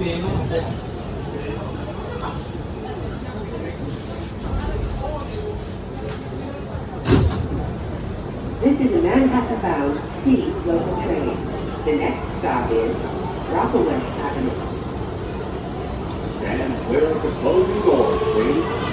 This is a Manhattan-bound C local train. The next stop is Rockaway Avenue. And clear up the closing doors, please.